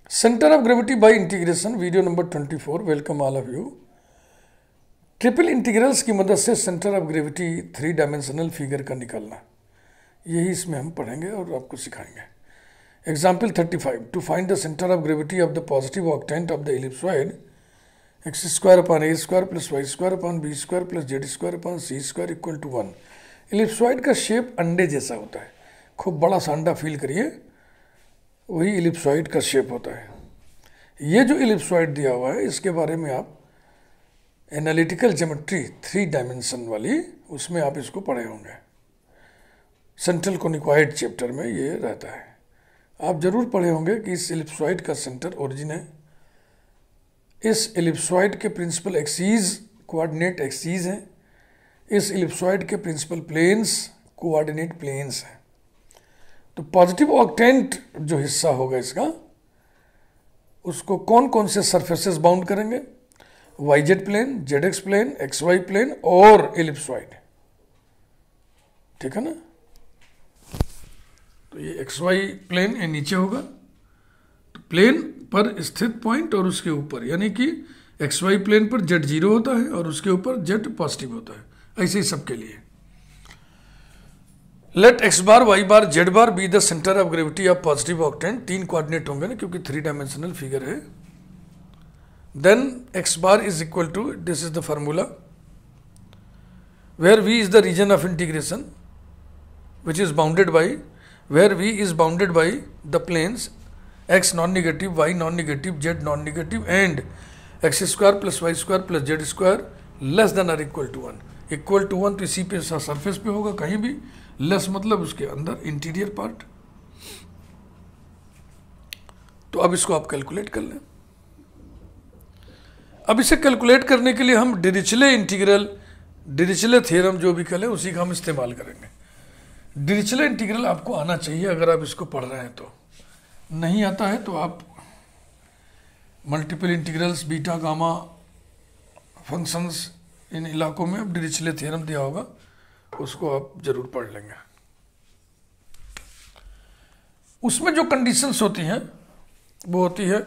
Centre of gravity by integration, video number 24। Welcome all of you. Triple integrals की मदद से centre of gravity 3 dimensional figure का निकालना, यही इसमें हम पढ़ेंगे और आपको सिखाएंगे। Example 35, to find the centre of gravity of the positive octant of the ellipsoid x square upon a square plus y square upon b square plus z square upon c square equal to 1। Ellipsoid का shape अंडे जैसा होता है, खूब बड़ा सा अंडा feel करिए, वही एलिप्सॉइड का शेप होता है। ये जो एलिप्सॉइड दिया हुआ है इसके बारे में आप एनालिटिकल ज्योमेट्री 3 डायमेंशन वाली, उसमें आप इसको पढ़े होंगे। सेंट्रल कोनिकॉइड चैप्टर में ये रहता है, आप जरूर पढ़े होंगे कि इस एलिप्सॉइड का सेंटर ओरिजिन है। इस एलिप्सॉइड के प्रिंसिपल एक्सीज कोऑर्डिनेट एक्सीज हैं। इस एलिप्सॉइड के प्रिंसिपल प्लेन्स कोऑर्डिनेट प्लेन्स हैं। तो पॉजिटिव ऑक्टेंट जो हिस्सा होगा इसका, उसको कौन कौन से सरफेसेस बाउंड करेंगे? Y z plane, z x plane, x y plane और एलिप्सॉइड। ठीक है ना? तो ये एक्स वाई प्लेन ये नीचे होगा, तो प्लेन पर स्थित पॉइंट और उसके ऊपर, यानी कि एक्स वाई प्लेन पर जेड 0 होता है और उसके ऊपर जेड पॉजिटिव होता है। ऐसे ही सबके लिए। Let x bar y bar z bar be the centre of gravity of positive octant. 3 coordinate होंगे ना, क्योंकि 3 डायमेंशनल फिगर है। Then x bar is equal to, this is the formula, where v is the region of integration which is bounded by, where v is bounded by the planes x non negative, y non negative, z non negative and x square plus y square plus z square less than और equal to 1। Equal to 1 तो इसी पे surface पे होगा, कहीं भी। Less मतलब उसके अंदर इंटीरियर पार्ट। तो अब इसको आप कैलकुलेट कर लें। अब इसे कैलकुलेट करने के लिए हम डिरिचले इंटीग्रल, डिरिचले थ्योरम जो भी करें उसी का हम इस्तेमाल करेंगे। डिरिचले इंटीग्रल आपको आना चाहिए अगर आप इसको पढ़ रहे हैं। तो नहीं आता है तो आप multiple integrals, beta gamma functions, इन इलाकों में अब डिरिचले थ्योरम दिया होगा, उसको आप जरूर पढ़ लेंगे। उसमें जो कंडीशंस होती हैं वो होती है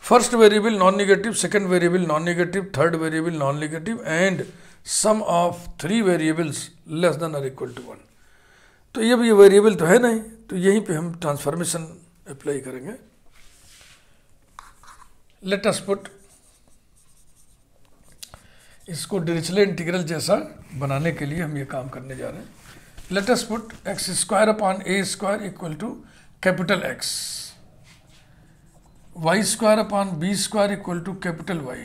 first variable non negative, second variable non negative, third variable non negative and sum of 3 variables less than और इक्वल टू 1। तो ये भी वेरिएबल तो है नहीं, तो यहीं पे हम ट्रांसफॉर्मेशन अप्लाई करेंगे। लेट अस पुट, इसको डिरिचले इंटीग्रल जैसा बनाने के लिए हम ये काम करने जा रहे हैं। Let us put x square upon a square equal to capital X, y square upon b square equal to capital Y,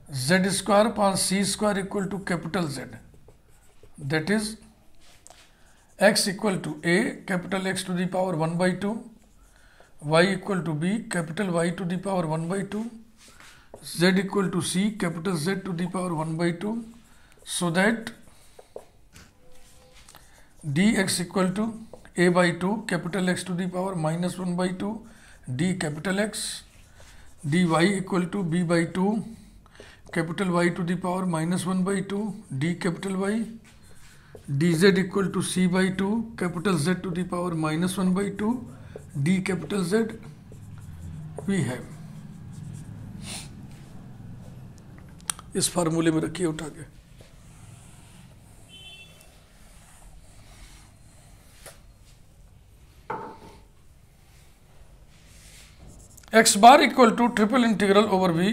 z square upon c square equal to capital Z. That is x equal to a capital X to the power 1/2, y equal to b capital Y to the power 1/2, z equal to c capital Z to the power 1/2, so that dx equal to a/2 capital X to the power -1/2 d capital X, dy equal to b/2 capital Y to the power -1/2 d capital Y, dz equal to c/2 capital Z to the power -1/2 d capital Z। we have इस फार्मूले में रखिए उठा के। X bar equal to triple integral over v,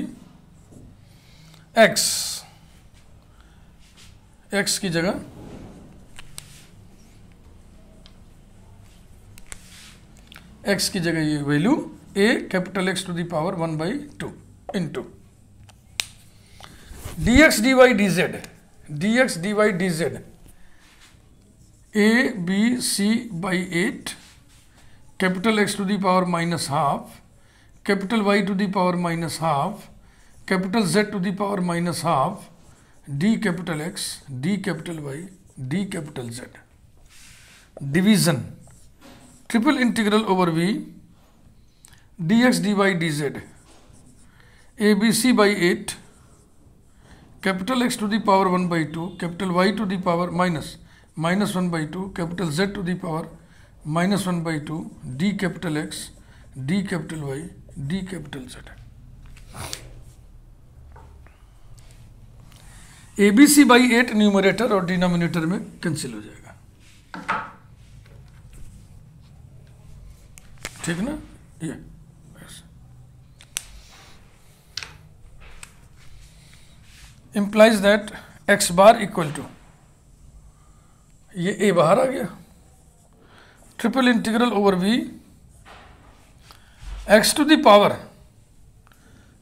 x, x की जगह x की जगह ये value a capital X to the power 1/2 into dx dy dz, dx dy dz a b c by 8 capital X to the power -12 capital Y to the power -12 capital Z to the power -12 d capital X d capital Y d capital Z। Division triple integral over v dx dy dz a b c by 8 capital X to the power 1/2 capital Y to the power -1/2 capital Z to the power -1/2 d capital X d capital Y d capital Z. ABC by 8 numerator और denominator में cancel हो जाएगा, ठीक ना। ये implies that x bar equal to, ये a बाहर आ गया, triple integral over v x to the power,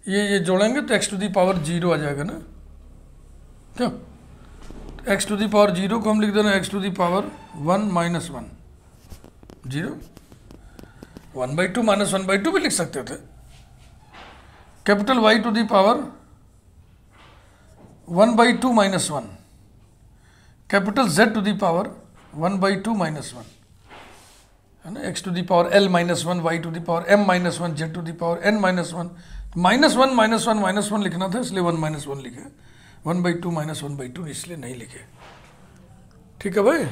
ये जोड़ेंगे तो x टू दी पावर 0 आ जाएगा ना, क्यों। x टू दी पावर 0 को हम लिख देना x to the power 1 minus 1 0, 1/2 minus 1/2 भी लिख सकते थे। Capital y to the power 1/2 minus 1, capital z to the power 1/2 minus 1, है ना। x to the power l minus 1, y to the power m minus 1, z to the power n minus 1, minus 1 minus 1 minus 1 लिखना था, इसलिए 1 minus 1 लिखे, 1/2 minus 1/2 इसलिए नहीं लिखे, ठीक है भाई।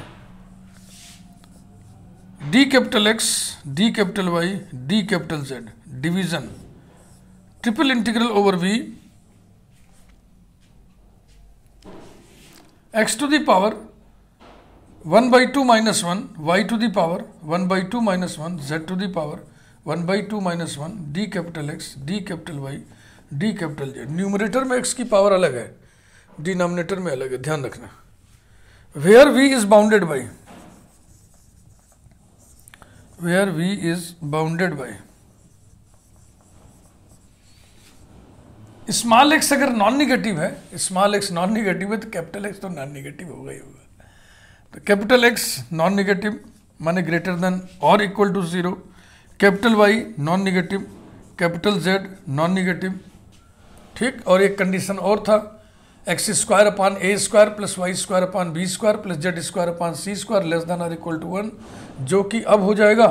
D capital x d capital y d capital z division triple integral over v x to the power 1/2 minus 1, y to the power 1/2 minus 1, z to the power 1/2 minus 1, d capital x d capital y d capital z। Numerator में x की power अलग है, denominator में अलग है, ध्यान रखना। Where v is bounded by, where v is bounded by small x अगर नॉन निगेटिव है, स्मॉल x नॉन निगेटिव है तो कैपिटल x तो नॉन निगेटिव होगा ही होगा। तो कैपिटल x नॉन निगेटिव माने ग्रेटर देन और equal to 0, capital Y non negative, capital Z non negative, ठीक। और एक कंडीशन और था, x² upon a² plus y² upon b² plus z² upon c² less than और इक्वल टू 1, जो कि अब हो जाएगा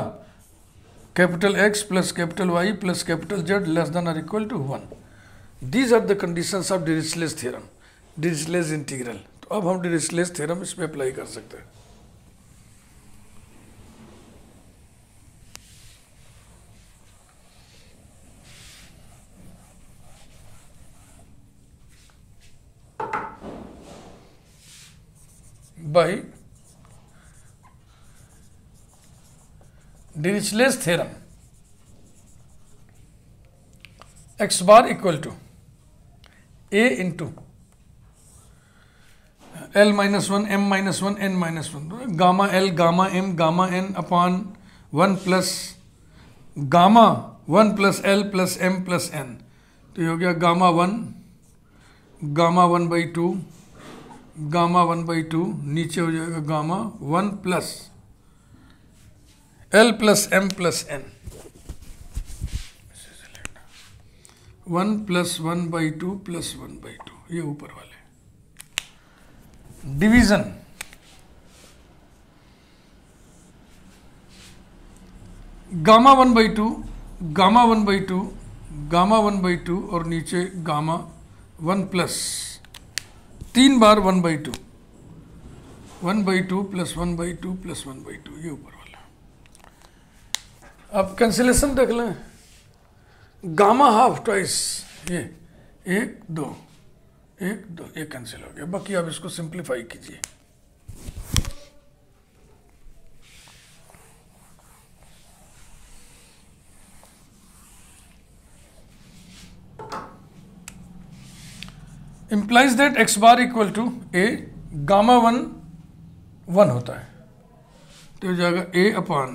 capital X plus capital Y plus capital Z less than और equal to 1। These are the conditions of Dirichlet's theorem, Dirichlet's integral. तो अब हम डिरिचलेस थ्योरम इसमें अप्लाई कर सकते हैं। By Dirichlet's theorem x bar equal to a into l minus 1 m minus 1 n minus 1, gamma l gamma m gamma n upon 1 plus gamma 1 plus l plus m plus n। तो ये हो गया gamma 1 gamma 1/2 gamma 1/2, नीचे हो जाएगा gamma 1 plus l plus m plus n, 1 plus 1/2 plus 1/2, ये ऊपर वाले। डिवीजन गामा 1/2 गामा 1/2 गामा 1/2 और नीचे गामा 1 प्लस 3 बार 1/2, 1/2 प्लस 1/2 प्लस 1/2, ये ऊपर वाला। अब कैंसिलेशन देख लें, गामा हाफ ट्वाइस, ये 1 2 1 2, ये कैंसिल हो गया। बाकी आप इसको सिंप्लीफाई कीजिए। implies that x bar equal to a, gamma 1 होता है तो हो जाएगा a अपान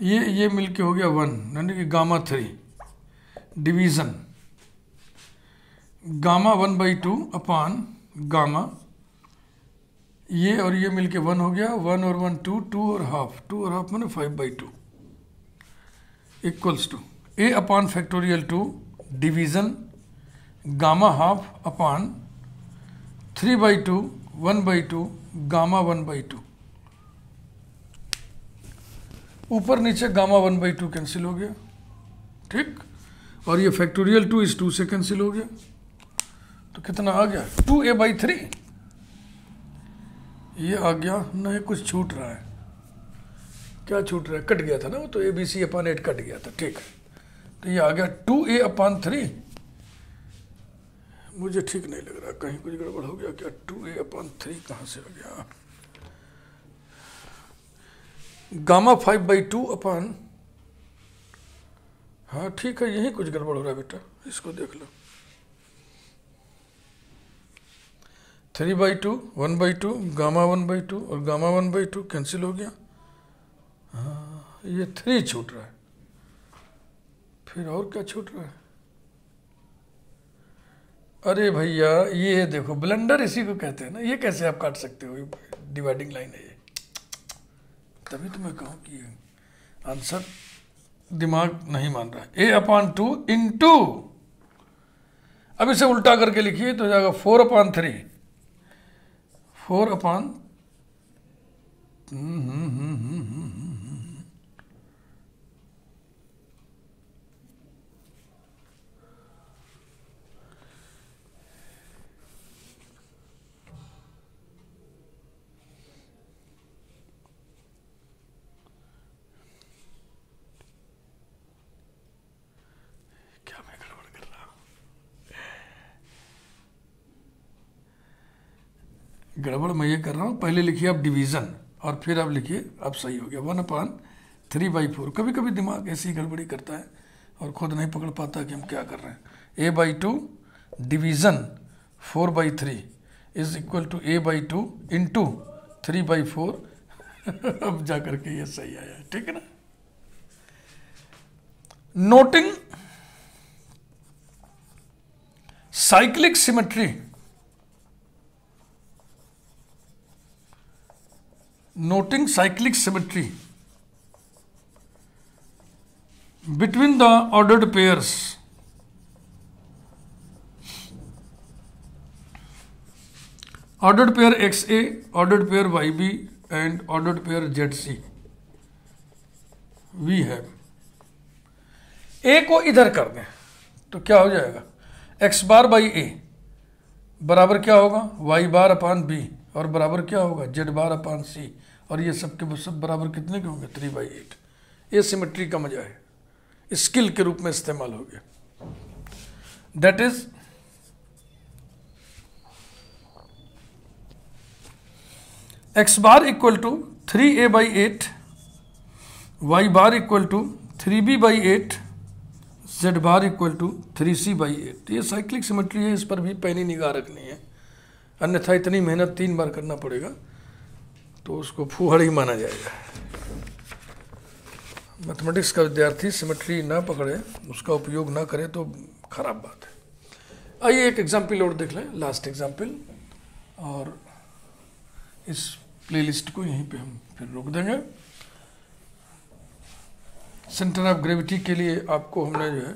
ये मिलके हो गया 1, यानी कि गामा 3 डिवीजन गामा 1/2 अपान गामा, ये और ये मिलके 1 हो गया, 1 और 1 2, 2 और हाफ माने 5/2 equals to a upon factorial 2 division gamma half upon 3/2 1/2 gamma 1/2, ऊपर नीचे गामा 1/2 कैंसिल हो गया, ठीक। और ये फैक्टोरियल 2 इस 2 से कैंसिल हो गया, तो कितना आ गया 2a/3, ये आ गया, नहीं कुछ छूट रहा है, क्या छूट रहा है, कट गया था ना वो, तो ABC/8 कट गया था, ठीक है। तो ये आ गया 2A/3। मुझे ठीक नहीं लग रहा, कहीं कुछ गड़बड़ हो गया क्या? 2A/3 कहाँ से आ गया? गामा 5/2 अपन, हाँ ठीक है, यही कुछ गड़बड़ हो रहा है बेटा, इसको देख लो। 3/2, 1/2, गामा 1/2 और गामा 1/2 कैंसिल हो गया। हाँ, ये 3 छूट रहा है, फिर और क्या छूट रहा है? अरे भैया ये देखो, ब्लंडर इसी को कहते हैं ना। ये कैसे आप काट सकते हो? डिवाइडिंग लाइन है ये, तभी तो मैं कहूँ कि आंसर दिमाग नहीं मान रहा है। A/2 इंटू, अब इसे उल्टा करके लिखिए तो जाएगा 4/3। 4/, गड़बड़ मैं ये कर रहा हूँ। पहले लिखिए आप डिवीज़न और फिर आप लिखिए, अब सही हो गया 1/3/4। कभी कभी दिमाग ऐसी गड़बड़ी करता है और खुद नहीं पकड़ पाता कि हम क्या कर रहे हैं। A/2 division 4/3 is equal to A/2 into 3/4। अब जा करके ये सही आया, ठीक है ना। Noting cyclic symmetry, noting cyclic symmetry between the ordered pairs ordered pair XA, ordered pair YB and ordered pair ZC we have। A को इधर कर दें तो क्या हो जाएगा? X⁻/A बराबर क्या होगा? Y⁻/B और बराबर क्या होगा? Z⁻/C और ये सब के सब बराबर कितने के होंगे? 3/8। ये सिमेट्री का मजा है, स्किल के रूप में इस्तेमाल हो गया। दैट इज X⁻इक्वल to 3A/8, Y⁻ equal to 3B/8, Z⁻ equal to 3C/8। ये साइक्लिक सिमेट्री है, इस पर भी पैनी निगाह रखनी है, अन्यथा इतनी मेहनत 3 बार करना पड़ेगा तो उसको फूहड़ ही माना जाएगा। मैथमेटिक्स का विद्यार्थी सिमेट्री ना पकड़े, उसका उपयोग ना करे तो खराब बात है। आइए एक एग्जाम्पल और देख लें, लास्ट एग्जाम्पल, और इस प्लेलिस्ट को यहीं पे हम फिर रोक देंगे। सेंटर ऑफ ग्रेविटी के लिए आपको हमने जो है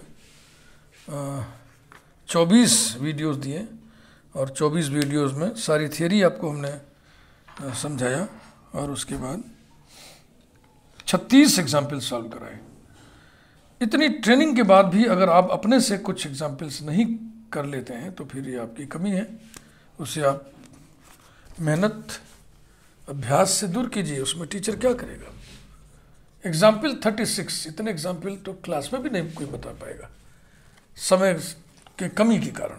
24 वीडियोस दिए और 24 वीडियोस में सारी थियरी आपको हमने समझाया और उसके बाद 36 एग्जाम्पल सॉल्व कराए। इतनी ट्रेनिंग के बाद भी अगर आप अपने से कुछ एग्जाम्पल्स नहीं कर लेते हैं तो फिर ये आपकी कमी है, उसे आप मेहनत अभ्यास से दूर कीजिए। उसमें टीचर क्या करेगा? एग्जाम्पल 36, इतने एग्जाम्पल तो क्लास में भी नहीं कोई बता पाएगा समय के कमी के कारण।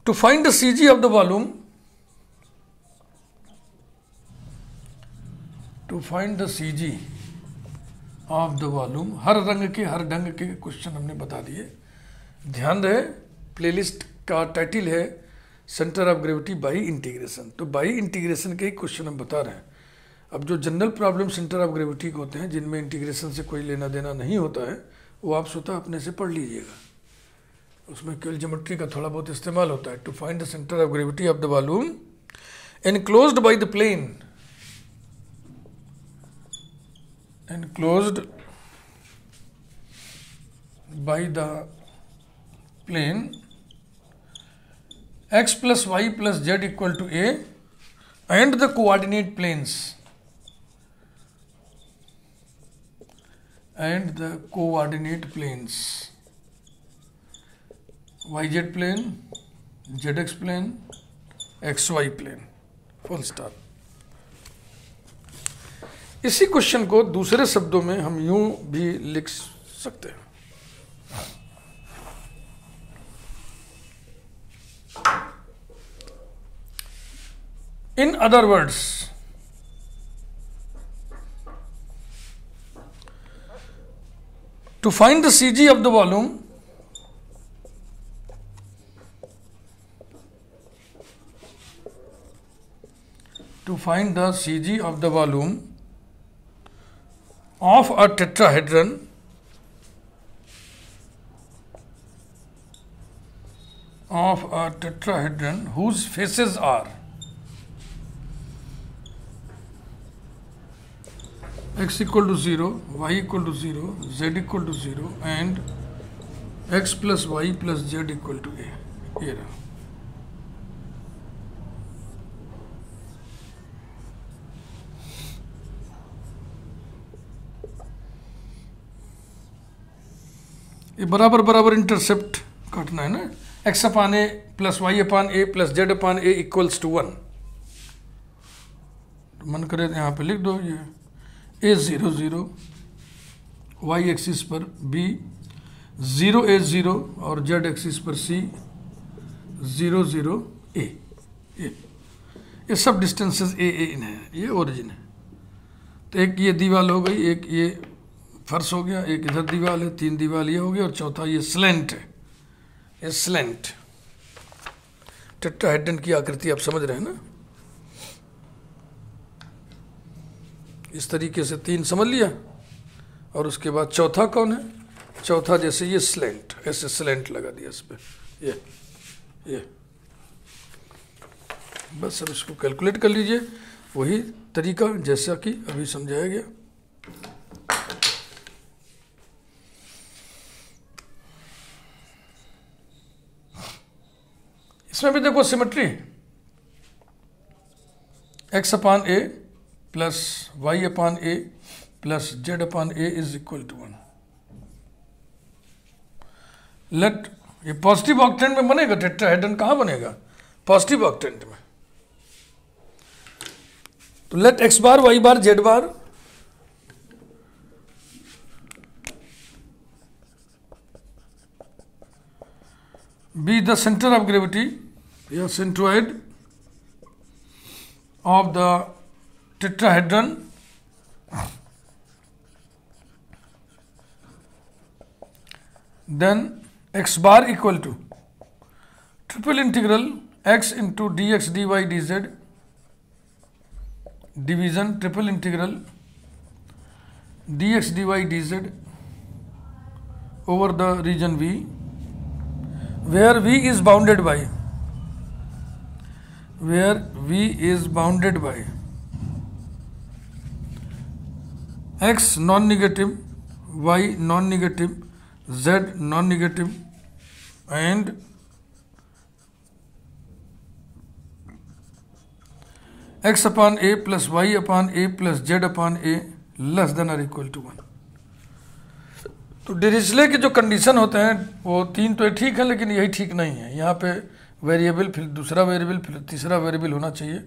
To find the CG of the volume, to find the CG of the volume, हर रंग के हर ढंग के क्वेश्चन हमने बता दिए। ध्यान रहे प्लेलिस्ट का टाइटल है centre of gravity by integration, तो बाई इंटीग्रेशन के ही क्वेश्चन हम बता रहे हैं। अब जो general problem centre of gravity के होते हैं जिनमें इंटीग्रेशन से कोई लेना देना नहीं होता है, वो आप स्वतः अपने से पढ़ लीजिएगा, उसमें केवल ज्योमेट्री का थोड़ा बहुत इस्तेमाल होता है। To find the centre of gravity of the volume enclosed by the plane, enclosed by the plane x plus y plus z equal to a and the coordinate planes yz plane, zx plane, xy plane, full stop। इसी question को दूसरे शब्दों में हम यूं भी लिख सकते हैं। In other words, to find the CG of the volume, of a tetrahedron whose faces are x equal to 0, y equal to 0, z equal to 0 and x plus y plus z equal to a, ये रहा। ये बराबर बराबर intercept काटना है ना, x upon a plus y upon a plus z upon a equals to 1। मन करे यहाँ पे लिख दो, ये ए 0 0 वाई एक्सिस पर बी 0 ए 0 और जेड एक्सिस पर सी 0 0 ए। ये सब डिस्टेंसेस ए इन है, ये ओरिजिन है। तो एक ये दीवार हो गई, एक ये फर्श हो गया, एक इधर दीवार है, 3 दीवार ये हो गया और चौथा ये स्लेंट है। ये स्लेंट टेट्राहेड्रन की आकृति आप समझ रहे हैं ना। इस तरीके से 3 समझ लिया और उसके बाद चौथा कौन है? चौथा जैसे ये स्लेंट, ऐसे स्लेंट लगा दिया इस पे, ये बस। अब इसको कैलकुलेट कर लीजिए, वही तरीका जैसा कि अभी समझाया गया। इसमें भी देखो symmetry, x upon a plus y upon a plus z upon a is equal to 1। Let, ये पॉजिटिव ऑक्टेंट में बनेगा टेट्राहेड्रन, कहाँ बनेगा? पॉजिटिव ऑक्टेंट में। तो let x bar y bar z bar be the center of gravity, या centroid of the tetrahedron, then x bar equal to triple integral x into dx dy dz division triple integral dx dy dz over the region V, where V is bounded by x non-negative, y non-negative, z non-negative and x upon a plus y upon a plus z upon a less than or equal to 1। तो डिरिचले के जो condition होते हैं वो 3 तो ठीक है, लेकिन यही ठीक नहीं है। यहाँ पे वेरिएबल, फिर दूसरा वेरिएबल, फिर तीसरा वेरिएबल होना चाहिए,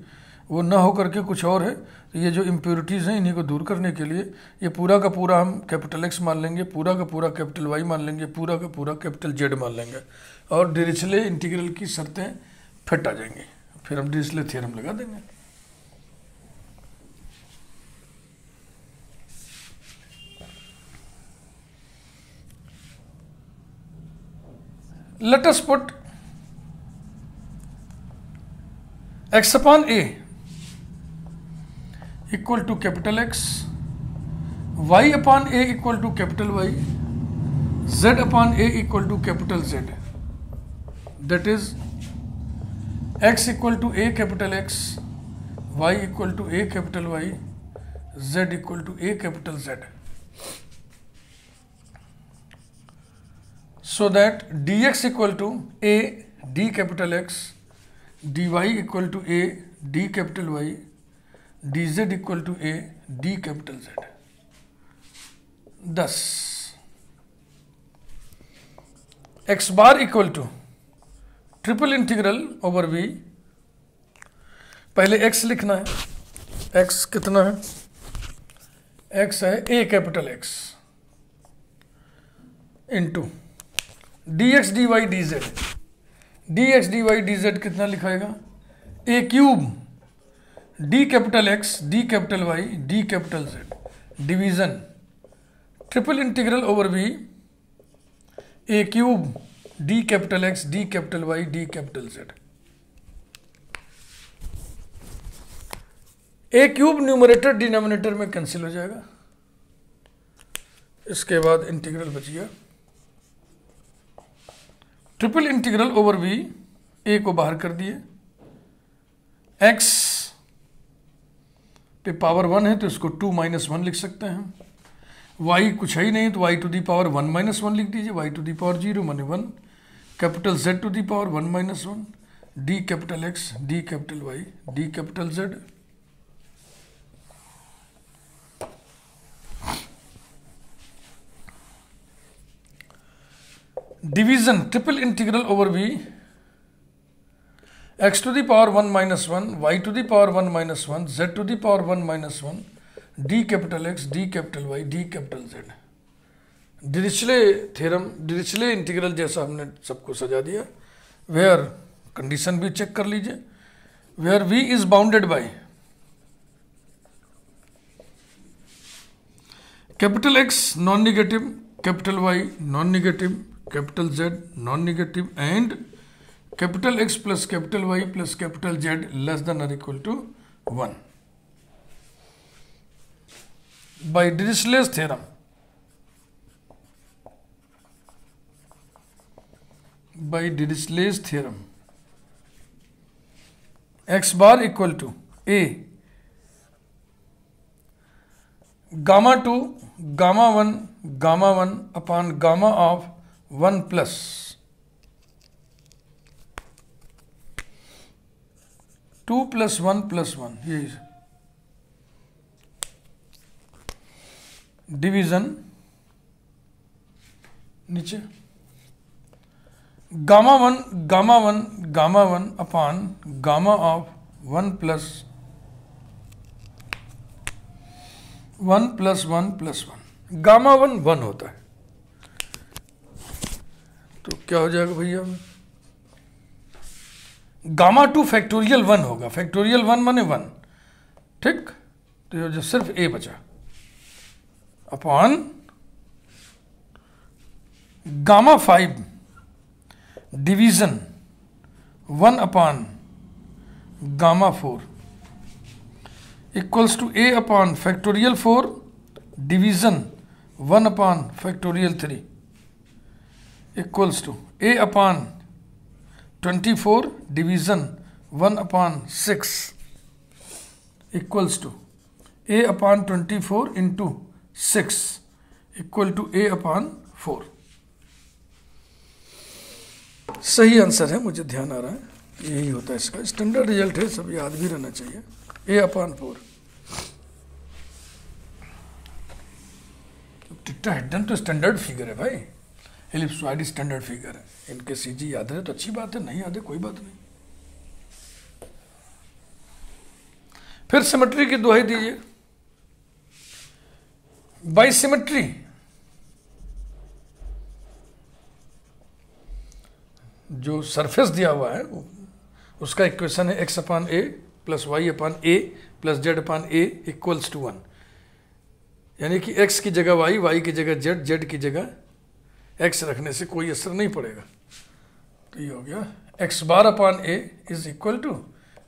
वो ना हो करके कुछ और है। तो ये जो इम्प्योरिटीज़ हैं इन्हीं को दूर करने के लिए ये पूरा का पूरा हम कैपिटल एक्स मान लेंगे, पूरा का पूरा कैपिटल वाई मान लेंगे, पूरा का पूरा कैपिटल जेड मान लेंगे और डिरिचले इंटीग्रल की शर्तें फिट आ जाएंगी। फिर हम डिरिचले थ्योरम लगा देंगे। Let us put x upon a equal to capital X, y upon a equal to capital Y, z upon a equal to capital Z. That is x equal to a capital X, y equal to a capital Y, z equal to a capital Z. So that dx equal to a d capital X, dy equal to a d capital Y, dz equal to a d capital Z. Thus x bar equal to triple integral over v। पहले x लिखना है, x कितना है x है a capital x into d x d y d z. D x d y d z कितना लिखाएगा, a cube d capital x d capital Y d capital z division triple integral over b a cube d capital x d capital Y d capital z. A cube numerator denominator में cancel हो जाएगा, इसके बाद integral बच गया triple integral over b, a को बाहर कर दिए, एक्स पे पावर 1 है तो इसको 2 - 1 लिख सकते हैं, y कुछ है ही नहीं तो y टू दी पावर 1 - 1 लिख दीजिए, y टू दी पावर 0 माने 1, capital z to the power 1 - 1, d capital x d capital Y d capital z. Division triple integral over b x to the power 1 - 1, y to the power 1 - 1, z to the power 1 - 1, d capital x d capital Y d capital z. Dirichlet theorem, Dirichlet integral जैसा हमने सबको सजा दिया। Where condition भी check कर लीजिए, where v is bounded by capital x non negative, capital y non negative, capital z non negative and capital x plus capital y plus capital z less than और equal to 1 by Dirichlet's theorem. By Dirichlet's theorem, x bar equal to a gamma 2 gamma 1 upon gamma of 1 plus two plus one plus one, ये division नीचे gamma one upon gamma of 1 plus 1 plus 1 plus 1, gamma 1 होता है तो क्या हो जाएगा भैया, gamma 2 factorial 1 होगा, फैक्टोरियल 1 माने 1, ठीक। तो ये जो सिर्फ ए बचा upon gamma 5 division 1 upon gamma 4 equals to a upon factorial 4 division 1 upon factorial 3 equals to a upon 24 division 1 upon 6 equals to a upon 24 into 6 equal to a upon 4। सही answer है, मुझे ध्यान आ रहा है यही होता है, इसका स्टैंडर्ड रिजल्ट है, सब याद भी रहना चाहिए, ए अपॉन 4। टेट्राहेड्रन तो स्टैंडर्ड फिगर है भाई, एलिप्सॉइड स्टैंडर्ड फिगर है, इनके सीजी याद रहे तो अच्छी बात है, नहीं याद है कोई बात नहीं। फिर सिमेट्री की दुहाई दीजिए। बाई सिमेट्री जो सरफेस दिया हुआ है उसका इक्वेशन है x upon a plus y upon a plus z upon a equals to 1, यानी कि x की जगह y की जगह z की जगह x रखने से कोई असर नहीं पड़ेगा। तो ये हो गया x bar upon a is equal to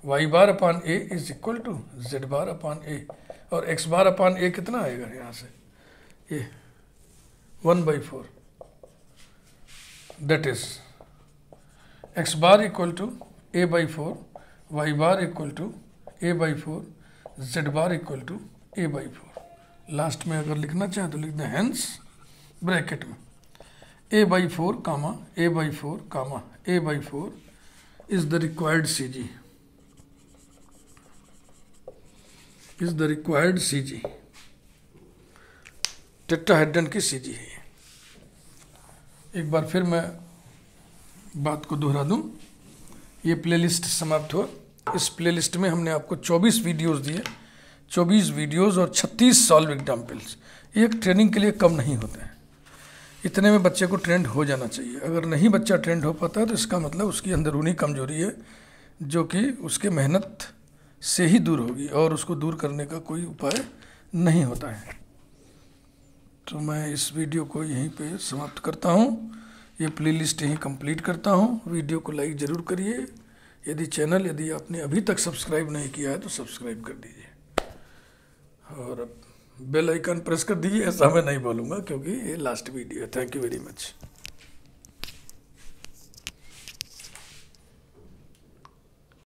y bar upon a is equal to z bar upon a, और x बार अपॉन ए कितना आएगा यहाँ से, ये 1/4, that is x bar equal to a/4, y bar equal to a/4, z bar equal to a/4। Last में अगर लिखना चाहें तो लिख दें हेंस ब्रैकेट में a/4 comma a/4 comma a/4 is the required CG, is the required CG, tetrahedron की CG है। एक बार फिर मैं बात को दोहरा दूं, ये प्लेलिस्ट समाप्त हुआ। इस प्लेलिस्ट में हमने आपको 24 वीडियोस दिए, 24 वीडियोस और 36 सॉल्व एग्जाम्पल्स एक ट्रेनिंग के लिए कम नहीं होते हैं। इतने में बच्चे को ट्रेंड हो जाना चाहिए। अगर नहीं बच्चा ट्रेंड हो पाता तो इसका मतलब उसकी अंदरूनी कमजोरी है, जो कि उसके मेहनत से ही दूर होगी और उसको दूर करने का कोई उपाय नहीं होता है। तो मैं इस वीडियो को यहीं पे समाप्त करता हूँ, ये प्लेलिस्ट यहीं कंप्लीट करता हूँ। वीडियो को लाइक ज़रूर करिए। यदि आपने अभी तक सब्सक्राइब नहीं किया है तो सब्सक्राइब कर दीजिए और बेल आइकन प्रेस कर दीजिए। ऐसा मैं नहीं बोलूँगा क्योंकि ये लास्ट वीडियो है। Thank you very much.